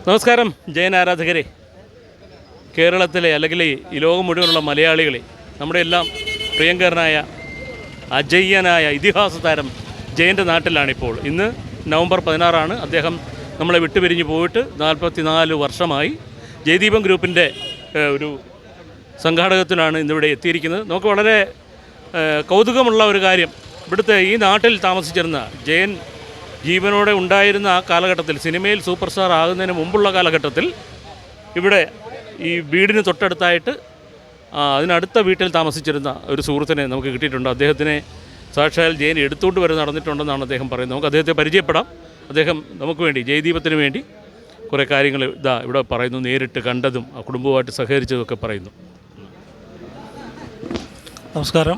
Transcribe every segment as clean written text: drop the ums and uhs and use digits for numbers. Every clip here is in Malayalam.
നമസ്കാരം ജയൻ ആരാധകരെ, കേരളത്തിലെ അല്ലെങ്കിൽ ഈ ലോകം മുഴുവനുള്ള മലയാളികളെ, നമ്മുടെ എല്ലാം പ്രിയങ്കരനായ അജയ്യനായ ഇതിഹാസ താരം ജയൻ്റെ നാട്ടിലാണിപ്പോൾ. ഇന്ന് നവംബർ 16 അദ്ദേഹം നമ്മളെ വിട്ടുപിരിഞ്ഞ് പോയിട്ട് 44 വർഷമായി. ജയദീപം ഗ്രൂപ്പിൻ്റെ ഒരു സംഘാടകത്തിലാണ് ഇന്നിവിടെ എത്തിയിരിക്കുന്നത്. നമുക്ക് വളരെ കൗതുകമുള്ള ഒരു കാര്യം, ഇവിടുത്തെ ഈ നാട്ടിൽ താമസിച്ചിരുന്ന ജയൻ ജീവനോടെ ഉണ്ടായിരുന്ന ആ കാലഘട്ടത്തിൽ, സിനിമയിൽ സൂപ്പർ സ്റ്റാർ ആകുന്നതിന് മുമ്പുള്ള കാലഘട്ടത്തിൽ ഇവിടെ ഈ വീടിന് തൊട്ടടുത്തായിട്ട് അതിനടുത്ത വീട്ടിൽ താമസിച്ചിരുന്ന ഒരു സുഹൃത്തിനെ നമുക്ക് കിട്ടിയിട്ടുണ്ട്. അദ്ദേഹത്തിനെ സാക്ഷാൽ ജയൻ എടുത്തുകൊണ്ട് വരെ നടന്നിട്ടുണ്ടെന്നാണ് അദ്ദേഹം പറയുന്നത്. നമുക്ക് അദ്ദേഹത്തെ പരിചയപ്പെടാം. അദ്ദേഹം നമുക്ക് വേണ്ടി, ജയദീപത്തിന് വേണ്ടി കുറേ കാര്യങ്ങൾ ഇവിടെ പറയുന്നു. നേരിട്ട് കണ്ടതും ആ കുടുംബവുമായിട്ട് സഹകരിച്ചതൊക്കെ പറയുന്നു. നമസ്കാരം.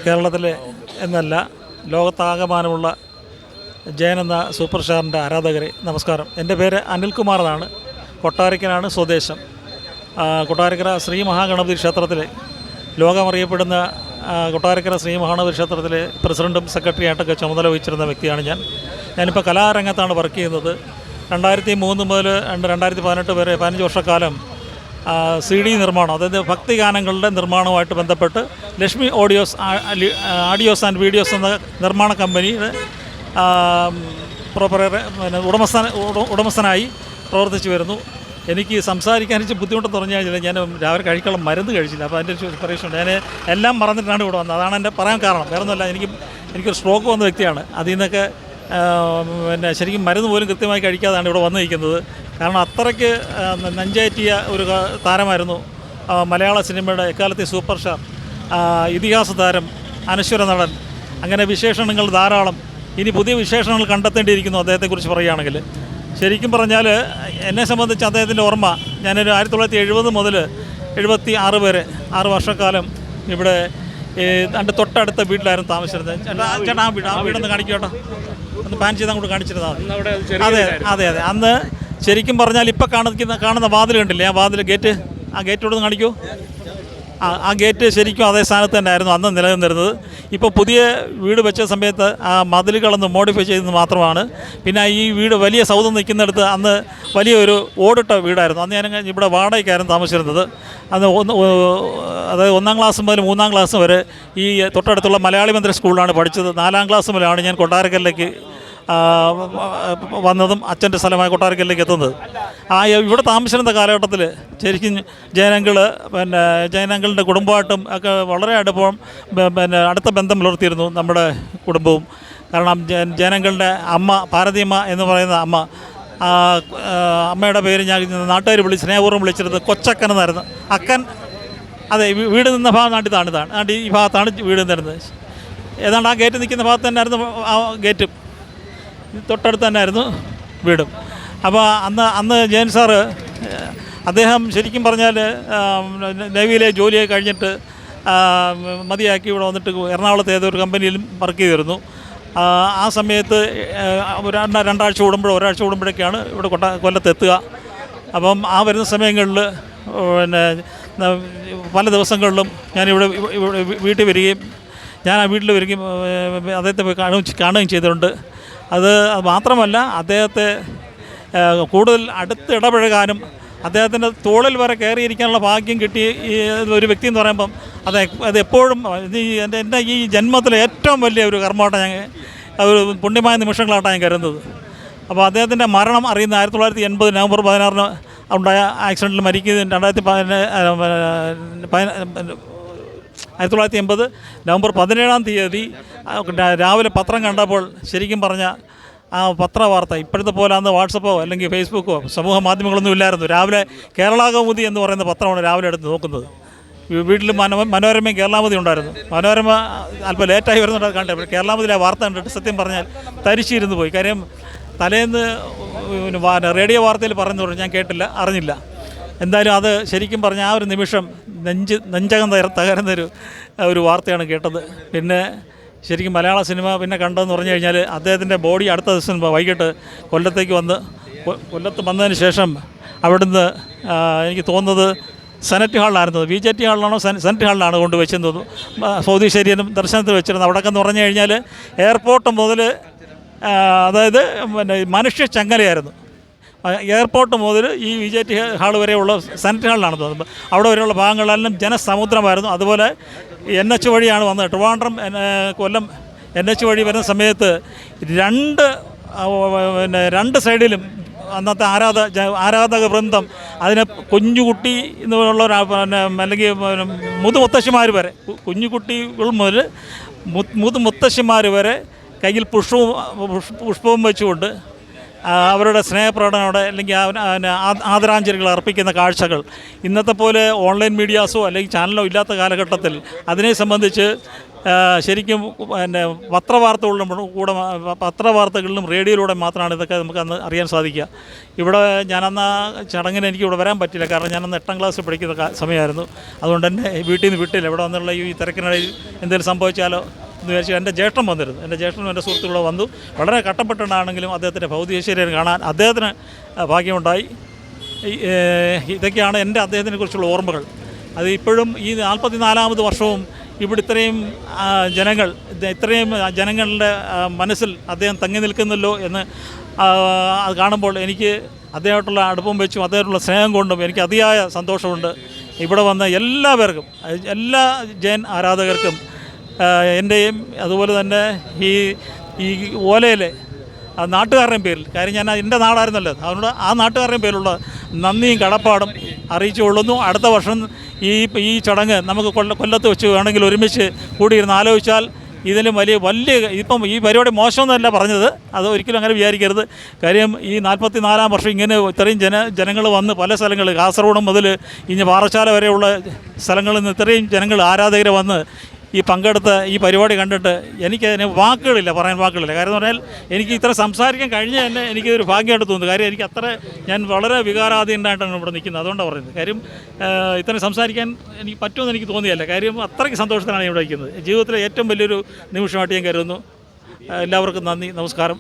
കേരളത്തിലെ എന്നല്ല ലോകത്താകമാനമുള്ള ജയൻ എന്ന സൂപ്പർ സ്റ്റാറിൻ്റെ ആരാധകരെ നമസ്കാരം. എൻ്റെ പേര് അനിൽകുമാർ എന്നാണ്. കൊട്ടാരക്കരാണ് സ്വദേശം. കൊട്ടാരക്കര ശ്രീ മഹാഗണപതി ക്ഷേത്രത്തിലെ ലോകമറിയപ്പെടുന്ന കൊട്ടാരക്കര ശ്രീ മഹാഗണപതി ക്ഷേത്രത്തിലെ പ്രസിഡൻറ്റും സെക്രട്ടറിയായിട്ടൊക്കെ ചുമതല വഹിച്ചിരുന്ന വ്യക്തിയാണ് ഞാനിപ്പോൾ കലാരംഗത്താണ് വർക്ക് ചെയ്യുന്നത്. 2003 മുതൽ 2018 വരെ 15 വർഷക്കാലം CD നിർമ്മാണം, അതായത് ഭക്തിഗാനങ്ങളുടെ നിർമ്മാണവുമായിട്ട് ബന്ധപ്പെട്ട് ലക്ഷ്മി ആഡിയോസ് ആൻഡ് വീഡിയോസ് എന്ന നിർമ്മാണ കമ്പനിയുടെ ഉടമസ്ഥനായി പ്രവർത്തിച്ചു വരുന്നു. എനിക്ക് സംസാരിക്കാൻ ബുദ്ധിമുട്ടെന്ന് പറഞ്ഞു കഴിഞ്ഞാൽ ഞാൻ രാവിലെ കഴിക്കാനുള്ള മരുന്ന് കഴിച്ചില്ല. അപ്പോൾ അതിൻ്റെ പരീക്ഷയുണ്ട്. ഞാൻ എല്ലാം മറന്നിട്ടാണ് ഇവിടെ വന്നത്. അതാണ് എൻ്റെ പറയാൻ കാരണം. വേറെ ഒന്നുമല്ല, എനിക്കൊരു സ്ട്രോക്ക് വന്ന വ്യക്തിയാണ്. അതിൽ നിന്നൊക്കെ ശരിക്കും മരുന്ന് പോലും കൃത്യമായി കഴിക്കാതാണ് ഇവിടെ വന്നിരിക്കുന്നത്. കാരണം അത്രയ്ക്ക് നെഞ്ചേറ്റിയ ഒരു താരമായിരുന്നു മലയാള സിനിമയുടെ എക്കാലത്തെ സൂപ്പർ സ്റ്റാർ, ഇതിഹാസ താരം, അനശ്വര നടൻ. അങ്ങനെ വിശേഷണങ്ങൾ ധാരാളം. ഇനി പുതിയ വിശേഷണങ്ങൾ കണ്ടെത്തേണ്ടിയിരിക്കുന്നു അദ്ദേഹത്തെക്കുറിച്ച് പറയുകയാണെങ്കിൽ. ശരിക്കും പറഞ്ഞാൽ എന്നെ സംബന്ധിച്ച് അദ്ദേഹത്തിൻ്റെ ഓർമ്മ, ഞാനൊരു 1970 മുതൽ 76 വരെ 6 വർഷക്കാലം ഇവിടെ എൻ്റെ തൊട്ടടുത്ത വീട്ടിലായിരുന്നു താമസിച്ചിരുന്നത്. ചേട്ടാ ആ വീടൊന്ന് കാണിക്കും കേട്ടോ, ഒന്ന് പാൻ ചെയ്ത് അങ്ങോട്ട് കാണിച്ചിരുന്നതാണ്. അതെ. അന്ന് ശരിക്കും പറഞ്ഞാൽ ഇപ്പോൾ കാണുന്ന വാതിൽ കണ്ടില്ലേ, ആ വാതിൽ ഗേറ്റ്, ആ ഗേറ്റോട് ഒന്ന് കാണിക്കൂ. ആ ഗേറ്റ് ശരിക്കും അതേ സ്ഥാനത്ത് തന്നെ ആയിരുന്നു അന്ന് നിലനിന്നിരുന്നത്. ഇപ്പോൾ പുതിയ വീട് വെച്ച സമയത്ത് ആ മതിലുകളൊന്ന് മോഡിഫൈ ചെയ്തെന്ന് മാത്രമാണ്. പിന്നെ ഈ വീട് വലിയ സൗധം നിൽക്കുന്നിടത്ത് അന്ന് വലിയൊരു ഓടിട്ട വീടായിരുന്നു. അന്ന് ഞാൻ ഇവിടെ വാടകയ്ക്കായിരുന്നു താമസിച്ചിരുന്നത്. അന്ന് അതായത് 1ാം ക്ലാസ് മുതൽ 3ാം ക്ലാസ് വരെ ഈ തൊട്ടടുത്തുള്ള മലയാളി മന്ദിര സ്കൂളിലാണ് പഠിച്ചത്. 4ാം ക്ലാസ് മുതലാണ് ഞാൻ കൊട്ടാരക്കരയിലേക്ക് വന്നതും അച്ഛൻ്റെ സ്ഥലമായ കൊട്ടാരക്കരയിലേക്ക് എത്തുന്നത്. ഇവിടെ താമസിച്ചിരുന്ന കാലഘട്ടത്തിൽ ശരിക്കും ജയനങ്കിളിൻ്റെ കുടുംബമായിട്ടും ഒക്കെ വളരെ അടുത്ത ബന്ധം പുലർത്തിയിരുന്നു നമ്മുടെ കുടുംബവും. കാരണം ജയനങ്കിളിൻ്റെ അമ്മ പാർവതിയമ്മ എന്ന് പറയുന്ന അമ്മയുടെ പേര് ഞാൻ നാട്ടുകാർ സ്നേഹപൂർവ്വം വിളിച്ചിരുന്നത് കൊച്ചക്കൻ എന്നായിരുന്നു. അക്കൻ, അതെ, വീട് നിന്ന ഭാഗം നാട്ടിൽ ഈ ഭാഗത്താണ് വീട് നിന്നിരുന്നത്. ഏതാണ്ട് ആ ഗേറ്റ് നിൽക്കുന്ന ഭാഗത്ത് തന്നെയായിരുന്നു ആ ഗേറ്റും, തൊട്ടടുത്ത് തന്നെയായിരുന്നു വീടും. അപ്പോൾ അന്ന് ജയൻ സാറ്, അദ്ദേഹം ശരിക്കും പറഞ്ഞാൽ നേവിയിലെ ജോലിയൊക്കെ കഴിഞ്ഞിട്ട് മതിയാക്കി ഇവിടെ വന്നിട്ട് എറണാകുളത്ത് ഏതൊരു കമ്പനിയിലും വർക്ക് ചെയ്തിരുന്നു. ആ സമയത്ത് ഒരാഴ്ച കൂടുമ്പോഴൊക്കെയാണ് ഇവിടെ കൊല്ലത്തെത്തുക. അപ്പം ആ വരുന്ന സമയങ്ങളിൽ പല ദിവസങ്ങളിലും ഞാനിവിടെ വീട്ടിൽ വരികയും ഞാൻ ആ വീട്ടിൽ വരികയും അദ്ദേഹത്തെ പോയി കാണുകയും ചെയ്തിട്ടുണ്ട്. അത് മാത്രമല്ല, അദ്ദേഹത്തെ കൂടുതൽ അടുത്ത് ഇടപഴകാനും അദ്ദേഹത്തിൻ്റെ തോളിൽ വരെ കയറിയിരിക്കാനുള്ള ഭാഗ്യം കിട്ടിയ ഒരു വ്യക്തി എന്ന് പറയുമ്പം അത് എപ്പോഴും എൻ്റെ ഈ ജന്മത്തിലെ ഏറ്റവും വലിയ ഒരു കർമ്മമായിട്ടാണ് ഒരു പുണ്യമായ നിമിഷങ്ങളായിട്ടാണ് ഞാൻ കരുതുന്നത്. അപ്പോൾ അദ്ദേഹത്തിൻ്റെ മരണം അറിയുന്ന 1980 നവംബർ 16 ഉണ്ടായ ആക്സിഡൻറ്റിൽ മരിക്കുന്നത് 1980 നവംബർ 17-ാം തീയതി രാവിലെ പത്രം കണ്ടപ്പോൾ ശരിക്കും പറഞ്ഞാൽ ആ പത്രവാർത്ത ഇപ്പോഴത്തെ പോലെ അന്ന് വാട്സപ്പോ അല്ലെങ്കിൽ ഫേസ്ബുക്കോ സമൂഹ മാധ്യമങ്ങളൊന്നും ഇല്ലായിരുന്നു. രാവിലെ കേരളകൗമുദി എന്ന് പറയുന്ന പത്രമാണ് രാവിലെ എടുത്ത് നോക്കുന്നത്. വീട്ടിൽ മനോരമയും കേരളാമതി ഉണ്ടായിരുന്നു. മനോരമ അല്പം ലേറ്റായി വരുന്നുണ്ട് കണ്ടത്. കേരളാമതിയിലെ വാർത്ത കണ്ടിട്ട് സത്യം പറഞ്ഞാൽ തരിച്ചിരുന്നു പോയി. കാര്യം തലേന്ന് റേഡിയോ വാർത്തയിൽ പറഞ്ഞു ഞാൻ കേട്ടില്ല, അറിഞ്ഞില്ല. എന്തായാലും അത് ശരിക്കും പറഞ്ഞാൽ ആ ഒരു നിമിഷം നെഞ്ചകം തകരുന്നൊരു വാർത്തയാണ് കേട്ടത്. പിന്നെ ശരിക്കും മലയാള സിനിമ പിന്നെ കണ്ടതെന്ന് പറഞ്ഞു കഴിഞ്ഞാൽ അദ്ദേഹത്തിൻ്റെ ബോഡി അടുത്ത ദിവസം വൈകിട്ട് കൊല്ലത്തേക്ക് കൊല്ലത്ത് വന്നതിന് ശേഷം അവിടുന്ന് എനിക്ക് തോന്നുന്നത് സെനറ്റ് ഹാളിലായിരുന്നു, VJT ഹാളിലാണോ സെനറ്റ് ഹാളിലാണ് കൊണ്ടുവച്ചെന്ന് തോന്നുന്നു. സൗദി ശരീരം ദർശനത്തിൽ വെച്ചിരുന്നു. അവിടെയൊക്കെ എന്ന് പറഞ്ഞു കഴിഞ്ഞാൽ എയർപോർട്ട് മുതൽ അതായത് പിന്നെ മനുഷ്യ ചങ്ങലയായിരുന്നു. എയർപോർട്ട് മുതൽ ഈ VJT ഹാൾ വരെയുള്ള സെനറ്റ് ഹാളിലാണ് തോന്നുന്നത്, അവിടെ വരെയുള്ള ഭാഗങ്ങളെല്ലാം ജനസമുദ്രമായിരുന്നു. അതുപോലെ NH വഴിയാണ് വന്നത്. ട്രിവാൻഡ്രം കൊല്ലം NH വഴി വരുന്ന സമയത്ത് രണ്ട് സൈഡിലും അന്നത്തെ ആരാധക വൃന്ദം, അതിന് കുഞ്ഞുകുട്ടി എന്നുള്ള അല്ലെങ്കിൽ മുതുമുത്തശ്ശിമാർ വരെ, കുഞ്ഞുകുട്ടികൾ മുതൽ മുതുമുത്തശ്ശിമാർ വരെ കയ്യിൽ പുഷ്പവും വെച്ചുകൊണ്ട് അവരുടെ സ്നേഹപ്രകടനോടെ അല്ലെങ്കിൽ ആദരാഞ്ജലികൾ അർപ്പിക്കുന്ന കാഴ്ചകൾ ഇന്നത്തെ പോലെ ഓൺലൈൻ മീഡിയാസോ അല്ലെങ്കിൽ ചാനലോ ഇല്ലാത്ത കാലഘട്ടത്തിൽ അതിനെ സംബന്ധിച്ച് ശരിക്കും പത്രവാർത്തകളിലും റേഡിയോയിലൂടെ മാത്രമാണ് ഇതൊക്കെ നമുക്ക് അന്ന് അറിയാൻ സാധിക്കുക. ഇവിടെ ഞാനന്ന് ആ ചടങ്ങിന് എനിക്ക് ഇവിടെ വരാൻ പറ്റില്ല, കാരണം ഞാനന്ന് 8ാം ക്ലാസ്സിൽ പഠിക്കുന്ന സമയമായിരുന്നു. അതുകൊണ്ട് തന്നെ വീട്ടിൽ നിന്ന് വിട്ടില്ല. ഇവിടെ വന്നുള്ള ഈ തിരക്കിനിടയിൽ എന്തെങ്കിലും സംഭവിച്ചാലോ എന്ന് വിചാരിച്ചു എൻ്റെ ജ്യേഷ്ഠൻ വന്നിരുന്നു. എൻ്റെ ജ്യേഷ്ഠനും എൻ്റെ സുഹൃത്തുക്കളോ വന്നു. വളരെ കട്ടപ്പെട്ടുണ്ടാണെങ്കിലും അദ്ദേഹത്തിൻ്റെ ഭൗതിക ശരീരം കാണാൻ അദ്ദേഹത്തിന് ഭാഗ്യമുണ്ടായി. ഇതൊക്കെയാണ് എൻ്റെ അദ്ദേഹത്തിനെക്കുറിച്ചുള്ള ഓർമ്മകൾ. അത് ഇപ്പോഴും ഈ 44ാമത് വർഷവും ഇവിടെ ഇത്രയും ജനങ്ങളുടെ മനസ്സിൽ അദ്ദേഹം തങ്ങി നിൽക്കുന്നല്ലോ എന്ന് അത് കാണുമ്പോൾ എനിക്ക് അദ്ദേഹമായിട്ടുള്ള അടുപ്പം വെച്ചും അദ്ദേഹമായിട്ടുള്ള സ്നേഹം കൊണ്ടും എനിക്ക് അതിയായ സന്തോഷമുണ്ട്. ഇവിടെ വന്ന എല്ലാവർക്കും, എല്ലാ ജയൻ ആരാധകർക്കും എൻ്റെയും അതുപോലെ തന്നെ ഈ ഓലയിലെ നാട്ടുകാരുടെയും പേരിൽ, കാര്യം ഞാൻ എൻ്റെ നാടായിരുന്നല്ലോ, അതുകൊണ്ട് ആ നാട്ടുകാരുടെയും പേരിലുള്ള നന്ദിയും കടപ്പാടും അറിയിച്ചുകൊള്ളുന്നു. അടുത്ത വർഷം ഈ ചടങ്ങ് നമുക്ക് കൊല്ലത്ത് വെച്ച് വേണമെങ്കിൽ ഒരുമിച്ച് കൂടിയിരുന്ന് ആലോചിച്ചാൽ ഇതിലും വലിയ ഇപ്പം ഈ പരിപാടി മോശമൊന്നുമല്ല പറഞ്ഞത്, അത് ഒരിക്കലും അങ്ങനെ വിചാരിക്കരുത്. കാര്യം ഈ 44ാം വർഷം ഇങ്ങനെ ഇത്രയും ജനങ്ങൾ വന്ന് പല സ്ഥലങ്ങളിൽ, കാസർഗോഡ് മുതൽ ഇനി പാറശാല വരെയുള്ള സ്ഥലങ്ങളിൽ നിന്ന് ഇത്രയും ജനങ്ങൾ ആരാധകർ വന്ന് ഈ പങ്കെടുത്ത ഈ പരിപാടി കണ്ടിട്ട് എനിക്കതിന് പറയാൻ വാക്കുകളില്ല. കാര്യം എന്ന് പറഞ്ഞാൽ എനിക്ക് ഇത്ര സംസാരിക്കാൻ കഴിഞ്ഞ തന്നെ എനിക്കൊരു ഭാഗ്യമായിട്ട് തോന്നുന്നു. കാര്യം ഞാൻ വളരെ വികാരാധീനമായിട്ടാണ് ഇവിടെ നിൽക്കുന്നത്. അതുകൊണ്ടാണ് പറയുന്നത്. കാര്യം ഇത്രയും സംസാരിക്കാൻ എനിക്ക് പറ്റുമെന്ന് എനിക്ക് തോന്നിയല്ല. കാര്യം അത്രയ്ക്ക് സന്തോഷത്തിലാണ് ഇവിടെ വയ്ക്കുന്നത്. ജീവിതത്തിലെ ഏറ്റവും വലിയൊരു നിമിഷമായിട്ട് ഞാൻ കരുതുന്നു. എല്ലാവർക്കും നന്ദി, നമസ്കാരം.